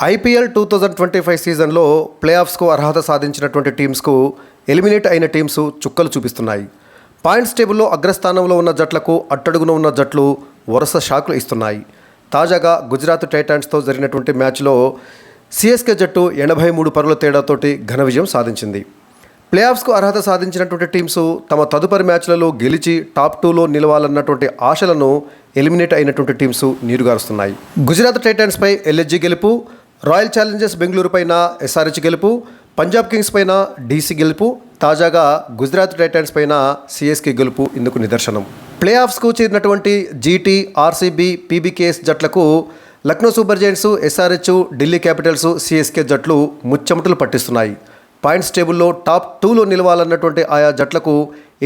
IPL 2025 సీజన్లో play ఆఫ్స్కు అర్హత సాధించినటువంటి టీమ్స్కు ఎలిమినేట్ అయిన టీమ్స్ చుక్కలు చూపిస్తున్నాయి. పాయింట్స్ టేబుల్లో అగ్రస్థానంలో ఉన్న జట్లకు అట్టడుగున ఉన్న జట్లు వరుస షాకులు ఇస్తున్నాయి. తాజాగా గుజరాత్ టైటాన్స్తో జరిగినటువంటి మ్యాచ్లో సిఎస్కే జట్టు 83 పరుగుల తేడాతోటి ఘన విజయం సాధించింది. ప్లే ఆఫ్స్కు అర్హత సాధించినటువంటి టీమ్స్ తమ తదుపరి మ్యాచ్లలో గెలిచి టాప్ 2లో నిలవాలన్నటువంటి ఆశలను ఎలిమినేట్ అయినటువంటి టీమ్స్ నీరుగారుస్తున్నాయి. గుజరాత్ టైటాన్స్పై ఎల్ఎస్జీ గెలుపు, రాయల్ ఛాలెంజర్స్ బెంగళూరు పైన ఎస్ఆర్హెచ్ గెలుపు, పంజాబ్ కింగ్స్ పైన డీసీ గెలుపు, తాజాగా గుజరాత్ టైటాన్స్ పైన సిఎస్కే గెలుపు ఇందుకు నిదర్శనం. ప్లే ఆఫ్స్కు చేరినటువంటి జీటీ, ఆర్సీబీ, పీబీకేఎస్ జట్లకు Lucknow Super Giants, SRH, Delhi Capitals, CSK జట్లు ముచ్చెమటలు పట్టిస్తున్నాయి. పాయింట్స్ టేబుల్లో టాప్ 2లో నిలవాలన్నటువంటి ఆయా జట్లకు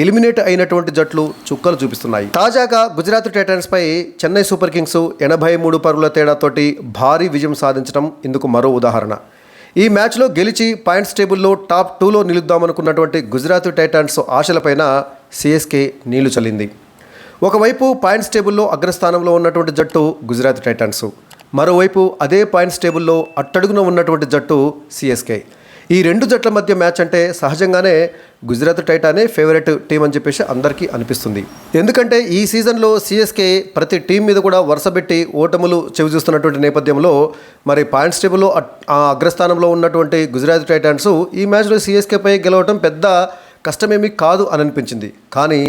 ఎలిమినేట్ అయినటువంటి జట్లు చుక్కలు చూపిస్తున్నాయి. తాజాగా గుజరాత్ టైటాన్స్పై చెన్నై సూపర్ కింగ్స్ 83 పరుగుల తేడాతోటి భారీ విజయం సాధించడం ఇందుకు మరో ఉదాహరణ. ఈ మ్యాచ్లో గెలిచి పాయింట్స్ టేబుల్లో టాప్ 2లో నిలుద్దామనుకున్నటువంటి గుజరాత్ టైటాన్స్ ఆశలపైన సిఎస్కే నీళ్లు చల్లింది. ఒకవైపు పాయింట్స్ టేబుల్లో అగ్రస్థానంలో ఉన్నటువంటి జట్టు గుజరాత్ టైటాన్స్, మరోవైపు అదే పాయింట్స్ టేబుల్లో అట్టడుగున ఉన్నటువంటి జట్టు సిఎస్కే. ఈ రెండు జట్ల మధ్య మ్యాచ్ అంటే సహజంగానే గుజరాత్ టైటానే ఫేవరెట్ టీం అని చెప్పేసి అందరికీ అనిపిస్తుంది. ఎందుకంటే ఈ సీజన్లో సిఎస్కే ప్రతి టీం మీద కూడా వరుసపెట్టి ఓటములు చవిచూస్తున్నటువంటి నేపథ్యంలో మరి పాయింట్స్ టేబుల్లో అగ్రస్థానంలో ఉన్నటువంటి గుజరాత్ టైటాన్స్ ఈ మ్యాచ్లో సిఎస్కేపై గెలవటం పెద్ద కష్టమేమీ కాదు అని అనిపించింది. కానీ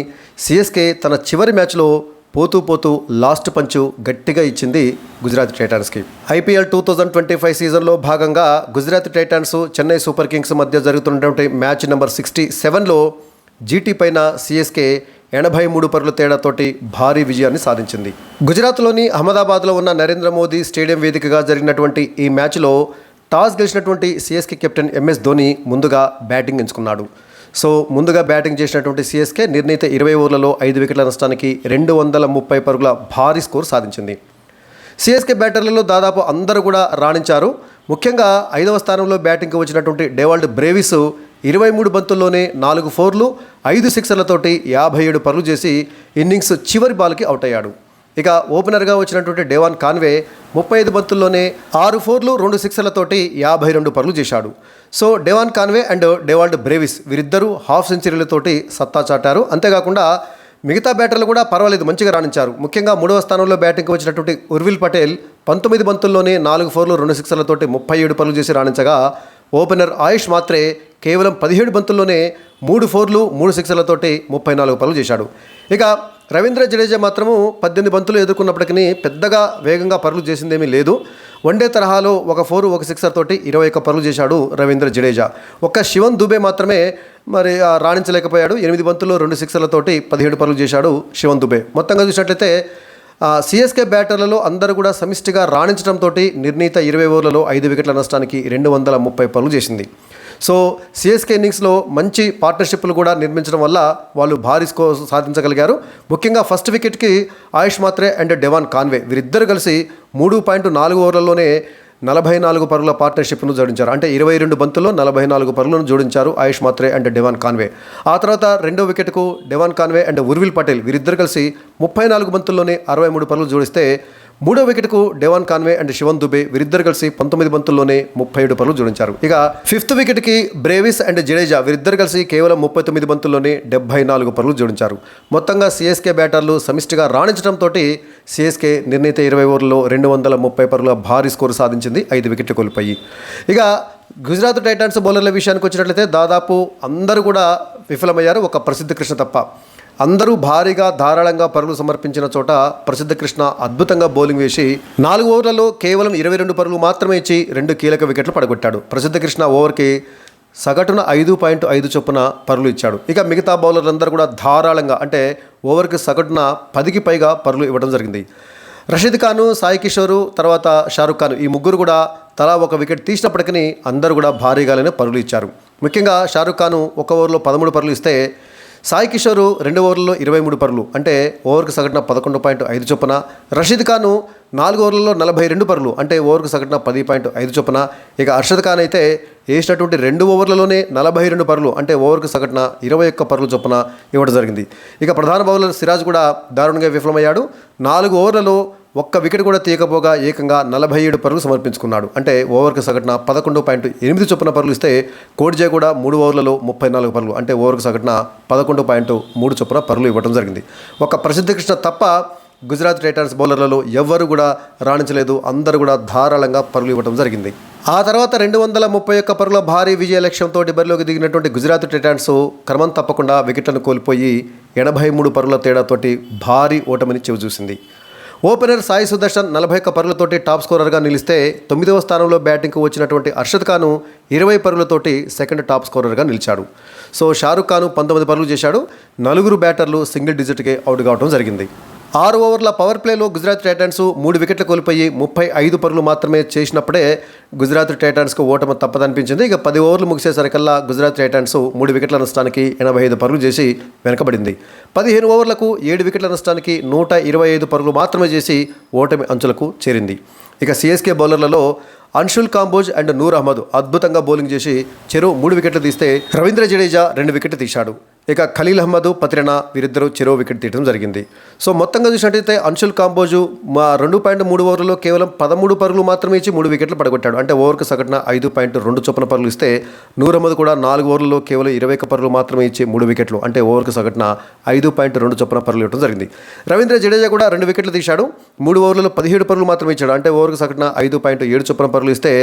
సిఎస్కే తన చివరి మ్యాచ్లో పోతూ లాస్ట్ పంచు గట్టిగా ఇచ్చింది గుజరాత్ టైటాన్స్కి. ఐపీఎల్ 2025 సీజన్లో భాగంగా Gujarat Titans Chennai super Kings మధ్య జరుగుతున్నటువంటి మ్యాచ్ నెంబర్ 67లో జీటీ పైన సిఎస్కే 83 పరుగుల తేడాతోటి భారీ విజయాన్ని సాధించింది. గుజరాత్లోని అహ్మదాబాద్లో ఉన్న నరేంద్ర మోదీ స్టేడియం వేదికగా జరిగినటువంటి ఈ మ్యాచ్లో టాస్ గెలిచినటువంటి సిఎస్కే కెప్టెన్ ఎంఎస్ ధోని ముందుగా బ్యాటింగ్ ఎంచుకున్నాడు. సో ముందుగా బ్యాటింగ్ చేసినటువంటి సిఎస్కే నిర్ణీత 20 ఓవర్లలో 5 వికెట్ల నష్టానికి 230 పరుగుల భారీ స్కోర్ సాధించింది. సిఎస్కే బ్యాటర్లలో దాదాపు అందరూ కూడా రాణించారు. ముఖ్యంగా 5వ స్థానంలో బ్యాటింగ్కి వచ్చినటువంటి డేవాల్డ్ బ్రేవిస్ 23 బంతుల్లోనే 4 ఫోర్లు 5 సిక్సర్లతోటి 57 పరుగులు చేసి ఇన్నింగ్స్ చివరి బాల్కి అవుట్ అయ్యాడు. ఇక ఓపెనర్గా వచ్చినటువంటి డేవాన్ కాన్వే 35 బంతుల్లోనే 6 ఫోర్లు 2 సిక్సర్లతోటి 52 పరుగులు చేశాడు. So Devon Conway and Dewald Brevis వీరిద్దరూ హాఫ్ సెంచరీలతోటి సత్తా చాటారు. అంతేకాకుండా మిగతా బ్యాటర్లు కూడా పర్వాలేదు, మంచిగా రాణించారు. ముఖ్యంగా 3వ స్థానంలో బ్యాటింగ్కి వచ్చినటువంటి ఉర్విల్ పటేల్ 19 బంతుల్లోనే 4 ఫోర్లు 2 సిక్సర్లతోటి 37 పరుగులు చేసి రాణించగా ఓపెనర్ ఆయుష్ మాత్రే కేవలం 17 బంతుల్లోనే 3 ఫోర్లు 3 సిక్సర్లతోటి 34 పరుగులు చేశాడు. ఇక రవీంద్ర జడేజా మాత్రము 18 బంతులు ఎదుర్కొన్నప్పటికీ పెద్దగా వేగంగా పరుగులు చేసిందేమీ లేదు. వన్డే తరహాలో 1 ఫోర్ 1 సిక్సర్ తోటి 21 పరుగులు చేశాడు రవీంద్ర జడేజా. ఒక్క శివన్ దుబే మాత్రమే మరి రాణించలేకపోయాడు. 8 బంతుల్లో 2 సిక్సర్లతోటి 17 పరుగులు చేశాడు శివన్ దుబే. మొత్తంగా చూసినట్లయితే సిఎస్కే బ్యాటర్లలో అందరూ కూడా సమిష్టిగా రాణించడంతో నిర్ణీత 20 ఓవర్లలో 5 వికెట్ల నష్టానికి 230 పరుగులు చేసింది. సో సిఎస్కే ఇన్నింగ్స్లో మంచి పార్ట్నర్షిప్లు కూడా నిర్మించడం వల్ల వాళ్ళు భారీ స్కోర్ సాధించగలిగారు. ముఖ్యంగా first వికెట్కి Ayush Mhatre and Devon Conway వీరిద్దరు కలిసి 3.4 ఓవర్లలోనే 44 పరుగుల పార్ట్నర్షిప్ను జోడించారు. అంటే 22 బంతుల్లో 44 పరుగులను జోడించారు ఆయుష్ మాత్రే అండ్ డెవాన్ కాన్వే. ఆ తర్వాత రెండో వికెట్కు Devon Conway and Urvil Patel వీరిద్దరు కలిసి 34 బంతుల్లోనే 63 పరుగులు జోడిస్తే మూడో వికెట్కు Devon Conway and Shivam Dube వీరిద్దరు కలిసి 19 బంతుల్లోనే 37 పరుగులు జోడించారు. ఇక 5th వికెట్కి బ్రేవిస్ అండ్ జడేజా వీరిద్దరు కలిసి కేవలం 39 బంతుల్లోనే 74 పరుగులు జోడించారు. మొత్తంగా సిఎస్కే బ్యాటర్లు సమిష్టిగా రాణించడంతో సిఎస్కే నిర్ణీత 20 ఓవర్లలో 230 పరుగుల భారీ స్కోరు సాధించింది, 5 వికెట్లు కోల్పోయి. ఇక గుజరాత్ టైటాన్స్ బౌలర్ల విషయానికి వచ్చినట్లయితే దాదాపు అందరూ కూడా విఫలమయ్యారు, ఒక ప్రసిద్ధ కృష్ణ తప్ప. అందరూ భారీగా ధారాళంగా పరుగులు సమర్పించిన చోట ప్రసిద్ధ కృష్ణ అద్భుతంగా బౌలింగ్ వేసి 4 ఓవర్లలో కేవలం 22 పరుగులు మాత్రమే ఇచ్చి 2 కీలక వికెట్లు పడగొట్టాడు. ప్రసిద్ధ కృష్ణ ఓవర్కి సగటున 5.5 చొప్పున పరుగులు ఇచ్చాడు. ఇక మిగతా బౌలర్లందరూ కూడా ధారాళంగా అంటే ఓవర్కి సగటున 10కి పైగా పరుగులు ఇవ్వడం జరిగింది. రషీద్ ఖాను, సాయి కిషోరు, తర్వాత షారుఖ్ ఖాన్ ఈ ముగ్గురు కూడా తలా 1 వికెట్ తీసినప్పటికీ అందరూ కూడా భారీగానే పరుగులు ఇచ్చారు. ముఖ్యంగా షారుఖ్ ఖాన్ 1 ఓవర్లో 13 పరుగులు ఇస్తే సాయి కిషోర్ 2 ఓవర్లలో 23 పరుగులు అంటే ఓవర్కి సగటున 11.5 చొప్పున, రషీద్ ఖాన్ 4 ఓవర్లలో 42 పరుగులు అంటే ఓవర్కి సగటున 10.5 చొప్పున. ఇక అర్షద్ ఖాన్ అయితే వేసినటువంటి 2 ఓవర్లలోనే 42 పరుగులు అంటే ఓవర్కి సగటున 21 పరుగులు చొప్పున ఇవ్వడం జరిగింది. ఇక ప్రధాన బౌలర్ సిరాజ్ కూడా దారుణంగా విఫలమయ్యాడు. 4 ఓవర్లలో ఒక్క వికెట్ కూడా తీయకపోగా ఏకంగా 47 పరుగులు సమర్పించుకున్నాడు. అంటే ఓవర్కు సగటున 11.8 చొప్పున పరుగులు ఇస్తే కోడ్జే కూడా 3 ఓవర్లలో 34 పరుగులు, అంటే ఓవర్కు సగటున 11.3 చొప్పున పరుగులు ఇవ్వడం జరిగింది. ఒక ప్రసిద్ధ కృష్ణ తప్ప గుజరాత్ టైటాన్స్ బౌలర్లలో ఎవ్వరూ కూడా రాణించలేదు. అందరూ కూడా ధారాళంగా పరుగులు ఇవ్వడం జరిగింది. ఆ తర్వాత 231 పరుగుల భారీ విజయ లక్ష్యంతో బరిలోకి దిగినటువంటి గుజరాత్ టైటాన్స్ క్రమం తప్పకుండా వికెట్లను కోల్పోయి 83 పరుగుల తేడాతోటి భారీ ఓటమిని చవిచూసింది. ఓపెనర్ సాయి సుదర్శన్ 41 పరుగులతోటి టాప్ స్కోరర్గా నిలిస్తే 9వ స్థానంలో బ్యాటింగ్కు వచ్చినటువంటి అర్షద్ ఖాన్ 20 పరుగులతోటి సెకండ్ టాప్ స్కోరర్గా నిలిచాడు. సో షారుఖ్ ఖాన్ 19 పరుగులు చేశాడు. 4 బ్యాటర్లు సింగిల్ డిజిట్కే అవుట్ కావడం జరిగింది. 6 ఓవర్ల పవర్ ప్లేలో గుజరాత్ టైటాన్స్ 3 వికెట్లు కోల్పోయి 35 పరుగులు మాత్రమే చేసినప్పుడే గుజరాత్ టైటాన్స్కు ఓటమి తప్పదనిపించింది. ఇక 10 ఓవర్లు ముగిసేసరికల్లా గుజరాత్ టైటాన్స్ 3 వికెట్ల నష్టానికి 85 పరుగులు చేసి వెనకబడింది. 15 ఓవర్లకు 7 వికెట్ల నష్టానికి 125 పరుగులు మాత్రమే చేసి ఓటమి అంచులకు చేరింది. ఇక సిఎస్కే బౌలర్లలో అన్షుల్ కాంబోజ్ అండ్ నూర్ అహ్మద్ అద్భుతంగా బౌలింగ్ చేసి చెరో 3 వికెట్లు తీస్తే రవీంద్ర జడేజా 2 వికెట్లు తీశాడు. ఇక ఖలీల్ అహ్మద్, పతిరణ వీరిద్దరూ చెరో వికెట్ తీయడం జరిగింది. సో మొత్తంగా చూసినట్టయితే అన్షుల్ కాంబోజు 2.3 ఓవర్లలో కేవలం 13 పరుగులు మాత్రమే ఇచ్చి 3 వికెట్లు పడగొట్టాడు. అంటే ఓవర్కు సగటున 5.2 చొప్పున పరుగులు ఇస్తే నూర్ అహ్మద్ కూడా 4 ఓవర్లలో కేవలం 21 పరుగులు మాత్రమే ఇచ్చి 3 వికెట్లు, అంటే ఓవర్కు సగటున 5.2 చొప్పున పరుగులు ఇవ్వడం జరిగింది. రవీంద్ర జడేజా కూడా 2 వికెట్లు తీశాడు. 3 ఓవర్లలో 17 పరుగులు మాత్రమే ఇచ్చాడు. అంటే ఓవర్కు సగటున 5.7 చొప్పున పరుగులు ఇస్తే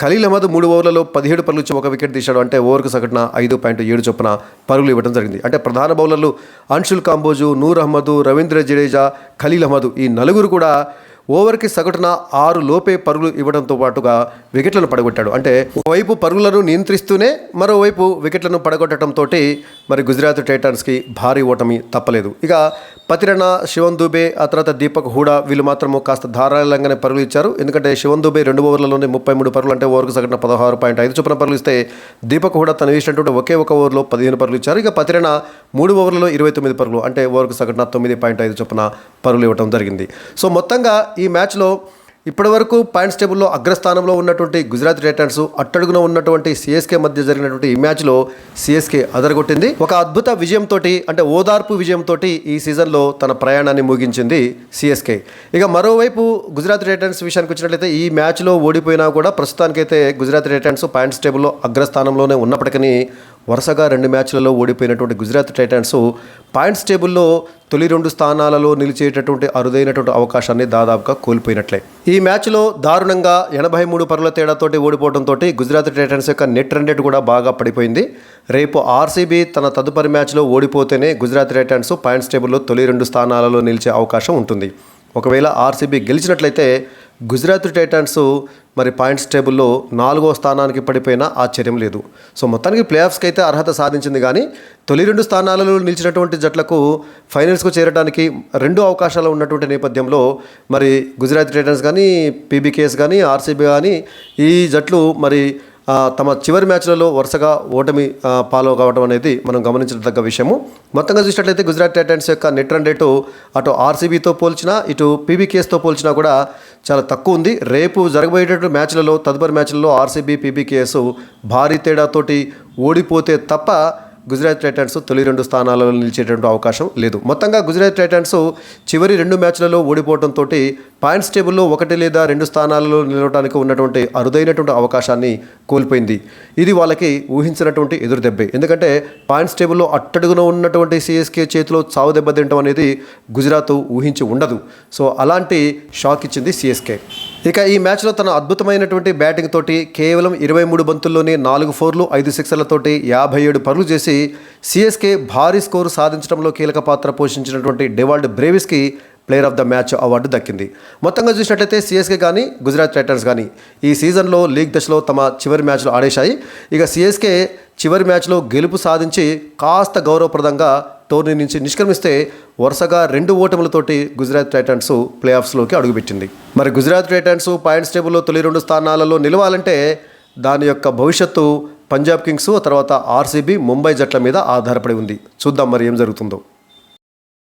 ఖలీల్ అహ్మద్ 3 ఓవర్లలో 17 పరుగులు ఇచ్చి 1 వికెట్ తీశాడు. అంటే ఓవర్కు సగటున 5.7 చొప్పున పరుగులు ఇవ్వడం జరిగింది. అంటే ప్రధాన బౌలర్లు అన్షుల్ కాంబోజు, నూర్ అహ్మద్, రవీంద్ర జడేజా, ఖలీల్ అహ్మద్ ఈ నలుగురు కూడా ఓవర్కి సగటున 6 లోపే పరుగులు ఇవ్వడంతో పాటుగా వికెట్లను పడగొట్టాడు. అంటే ఒకవైపు పరుగులను నియంత్రిస్తూనే మరోవైపు వికెట్లను పడగొట్టడంతో మరి గుజరాత్ టైటాన్స్కి భారీ ఓటమి తప్పలేదు. ఇక పతిరణ, శివన్ దుబే, ఆ తర్వాత దీపక్ హూడా వీళ్ళు మాత్రము కాస్త ధారాళంగానే పరుగులు ఇచ్చారు. ఎందుకంటే శివన్ దుబే 2 ఓవర్లలోనే 33 పరుగులు, అంటే ఓవర్కు సగటున 16.5 చొప్పున పరుగులు ఇస్తే దీపక్ హూడా తను వేసినటువంటి ఒకే ఒక ఓవర్లో 15 పరుగులు ఇచ్చారు. ఇక పతిరణ 3 ఓవర్లలో 29 పరుగులు, అంటే ఓవర్కు సగటున 9.5 చొప్పున పరుగులు ఇవ్వడం జరిగింది. సో మొత్తంగా ఈ మ్యాచ్లో ఇప్పటివరకు పాయింట్స్ టేబుల్లో అగ్రస్థానంలో ఉన్నటువంటి గుజరాత్ టైటాన్స్ అట్టడుగున ఉన్నటువంటి సిఎస్కే మధ్య జరిగినటువంటి ఈ మ్యాచ్లో సిఎస్కే అదరగొట్టింది. ఒక అద్భుత విజయంతో, అంటే ఓదార్పు విజయంతో ఈ సీజన్లో తన ప్రయాణాన్ని ముగించింది సిఎస్కే. ఇక మరోవైపు గుజరాత్ టైటాన్స్ విషయానికి వచ్చినట్లయితే ఈ మ్యాచ్లో ఓడిపోయినా కూడా ప్రస్తుతానికైతే గుజరాత్ టైటాన్స్ పాయింట్స్ టేబుల్లో అగ్రస్థానంలోనే ఉన్నప్పటికీ వరుసగా 2 మ్యాచ్లలో ఓడిపోయినటువంటి గుజరాత్ టైటాన్స్ పాయింట్స్ టేబుల్లో తొలి 2 స్థానాలలో నిలిచేటటువంటి అరుదైనటువంటి అవకాశాన్ని దాదాపుగా కోల్పోయినట్లే. ఈ మ్యాచ్లో దారుణంగా 83 పరుగుల తేడాతోటి ఓడిపోవడంతో గుజరాత్ టైటాన్స్ యొక్క నెట్ రన్ రేట్ కూడా బాగా పడిపోయింది. రేపు ఆర్సీబీ తన తదుపరి మ్యాచ్లో ఓడిపోతేనే గుజరాత్ టైటాన్స్ పాయింట్స్ టేబుల్లో తొలి 2 స్థానాలలో నిలిచే అవకాశం ఉంటుంది. ఒకవేళ ఆర్సీబీ గెలిచినట్లయితే గుజరాత్ టైటాన్స్ మరి పాయింట్స్ టేబుల్లో 4వ స్థానానికి పడిపోయినా ఆశ్చర్యం లేదు. సో మొత్తానికి ప్లే ఆఫ్స్కి అయితే అర్హత సాధించింది. కానీ తొలి 2 స్థానాలలో నిలిచినటువంటి జట్లకు ఫైనల్స్కు చేరడానికి 2 అవకాశాలు ఉన్నటువంటి నేపథ్యంలో మరి గుజరాత్ టైటాన్స్ కానీ, పీబీకేఎస్ కానీ, ఆర్సీబీ కానీ ఈ జట్లు మరి తమ చివరి మ్యాచ్లలో వరుసగా ఓటమి పాలు కావడం అనేది మనం గమనించదగ్గ విషయము. మొత్తంగా చూసినట్లయితే గుజరాత్ టైటాన్స్ యొక్క నెట్ రన్ రేటు అటు ఆర్సీబీతో పోల్చినా ఇటు పీబీకేఎస్తో పోల్చినా కూడా చాలా తక్కువ ఉంది. రేపు జరగబోయేటటువంటి మ్యాచ్లలో, తదుపరి మ్యాచ్లలో ఆర్సీబీ, పీబీకేఎస్ భారీ తేడాతోటి ఓడిపోతే తప్ప గుజరాత్ టైటాన్స్ తొలి 2 స్థానాలలో నిలిచేటువంటి అవకాశం లేదు. మొత్తంగా గుజరాత్ టైటాన్స్ చివరి 2 మ్యాచ్లలో ఓడిపోవడంతో పాయింట్స్ టేబుల్లో 1 లేదా 2 స్థానాలలో నిలవడానికి ఉన్నటువంటి అరుదైనటువంటి అవకాశాన్ని కోల్పోయింది. ఇది వాళ్ళకి ఊహించినటువంటి ఎదురు దెబ్బే. ఎందుకంటే పాయింట్స్ టేబుల్లో అట్టడుగున ఉన్నటువంటి సిఎస్కే చేతిలో చావు దెబ్బ తినడం అనేది గుజరాత్ ఊహించి ఉండదు. సో అలాంటి షాక్ ఇచ్చింది సిఎస్కే. ఇక ఈ మ్యాచ్లో తన అద్భుతమైనటువంటి బ్యాటింగ్ తోటి కేవలం 23 బంతుల్లోనే 4 4లు 5 6లతోటి 57 పరుగులు చేసి సిఎస్కే భారీ స్కోరు సాధించడంలో కీలక పాత్ర పోషించినటువంటి డెవాల్డ్ బ్రేవిస్కి player of the match award దక్కింది. మొత్తంగా చూసినట్లయితే సిఎస్కే కానీ గుజరాత్ టైటాన్స్ కానీ ఈ సీజన్లో లీగ్ దశలో తమ చివరి మ్యాచ్లో ఆడేశాయి. ఇక సిఎస్కే చివరి మ్యాచ్లో గెలుపు సాధించి కాస్త గౌరవప్రదంగా టోర్నీ నుంచి నిష్క్రమిస్తే వరుసగా 2 ఓటములతోటి గుజరాత్ టైటాన్స్ ప్లే ఆఫ్స్లోకి అడుగుపెట్టింది. మరి గుజరాత్ టైటాన్స్ పాయింట్స్ టేబుల్లో తొలి 2 స్థానాలలో నిలవాలంటే దాని యొక్క భవిష్యత్తు పంజాబ్ కింగ్స్, తర్వాత ఆర్సీబీ, ముంబై జట్ల మీద ఆధారపడి ఉంది. చూద్దాం మరి ఏం జరుగుతుందో.